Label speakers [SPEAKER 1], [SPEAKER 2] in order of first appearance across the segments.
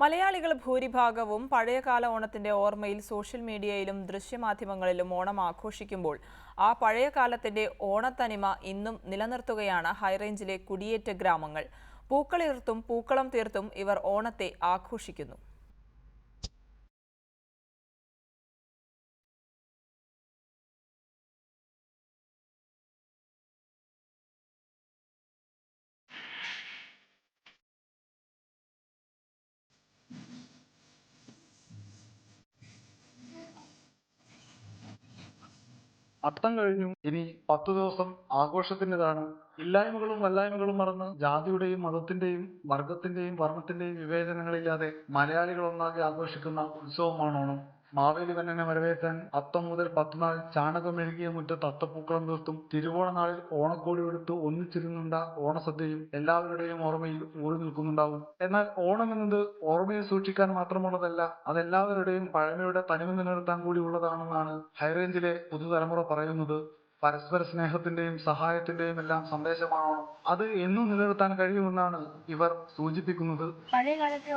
[SPEAKER 1] മലയാളികൾ ഭൂരിഭാഗവും പഴയകാല ഓണത്തിന്റെ ഓർമ്മയിൽ സോഷ്യൽ മീഡിയയിലും ദൃശ്യമാധ്യമങ്ങളിലും ഓണം ആഘോഷിക്കുമ്പോൾ ആ പഴയ കാലത്തിന്റെ ഓണത്തനിമ ഇന്നും നിലനിർത്തുകയാണ് ഹൈറേഞ്ചിലെ കുടിയേറ്റ ഗ്രാമങ്ങൾ. പൂക്കളിർത്തും പൂക്കളം തീർത്തും ഇവർ ഓണത്തെ ആഘോഷിക്കുന്നു.
[SPEAKER 2] അത്തം കഴിഞ്ഞു. ഇനി 10 ദിവസം ആഘോഷത്തിൻ്റെതാണ്. ഇല്ലായ്മകളും വല്ലായ്മകളും മറന്ന് ജാതിയുടെയും മതത്തിന്റെയും വർഗത്തിന്റെയും വർണ്ണത്തിന്റെയും വിവേചനങ്ങളില്ലാതെ മലയാളികൾ ഒന്നാകെ ആഘോഷിക്കുന്ന ഉത്സവമാണ് ഓണം. മാവേലി വന്നനെ വരവേൽക്കാൻ അത്തം മുതൽ 10 നാൾ ചാണകം മെഴുകിയ മുറ്റത്ത് അത്തപ്പൂക്കളം തീർത്തും തിരുവോണ നാളിൽ ഓണക്കോടി എടുത്ത് ഒന്നിച്ചിരുന്നുണ്ട ഓണസദ്യയും എല്ലാവരുടെയും ഓർമ്മയിൽ ഊറി നിൽക്കുന്നുണ്ടാവും. എന്നാൽ ഓണം എന്നത് ഓർമ്മയിൽ സൂക്ഷിക്കാൻ മാത്രമുള്ളതല്ല, അതെല്ലാവരുടെയും പഴമയുടെ തനിമ നിലനിർത്താൻ കൂടി ഉള്ളതാണെന്നാണ് ഹൈറേഞ്ചിലെ പുതുതലമുറ പറയുന്നത്. പരസ്പര സ്നേഹത്തിന്റെയും സഹായത്തിന്റെയും എല്ലാം സന്ദേശമാണ് അത് എന്നും നിലനിർത്താൻ കഴിയുമെന്നാണ് ഇവർ സൂചിപ്പിക്കുന്നത്.
[SPEAKER 3] പഴയ കാലത്തെ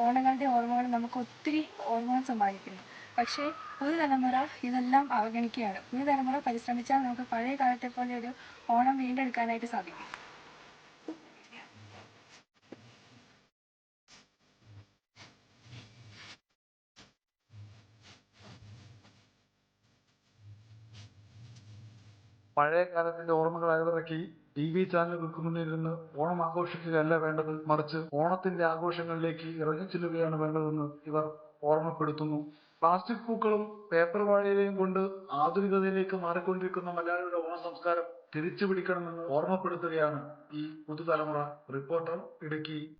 [SPEAKER 3] ഓണങ്ങളുടെ ഓർമ്മകൾ നമുക്ക് ഒത്തിരി ഓർമ്മകൾ സമ്മാനിക്കുന്നു. പക്ഷേ പുതുതലമുറ ഇതെല്ലാം അവഗണിക്കുകയാണ്. പുതുതലമുറ പരിശ്രമിച്ചാൽ നമുക്ക് പഴയ കാലത്തെ പോലെ ഒരു ഓണം വീണ്ടെടുക്കാനായിട്ട് സാധിക്കും.
[SPEAKER 2] പഴയ കാലത്തിന്റെ ഓർമ്മകൾ അയവിറക്കി TV ചാനലുകൾക്ക് മുന്നിലിരുന്ന് ഓണം ആഘോഷിക്കുകയല്ല വേണ്ടത്, മറിച്ച് ഓണത്തിന്റെ ആഘോഷങ്ങളിലേക്ക് ഇറങ്ങിച്ചെല്ലുകയാണ് വേണ്ടതെന്ന് ഇവർ ഓർമ്മപ്പെടുത്തുന്നു. പ്ലാസ്റ്റിക് പൂക്കളും പേപ്പർ വാഴയിലയും കൊണ്ട് ആധുനികതയിലേക്ക് മാറിക്കൊണ്ടിരിക്കുന്ന മലയാളിയുടെ ഓണ സംസ്കാരം തിരിച്ചു പിടിക്കണമെന്ന് ഓർമ്മപ്പെടുത്തുകയാണ് ഈ പുതുതലമുറ. റിപ്പോർട്ടർ, ഇടുക്കി.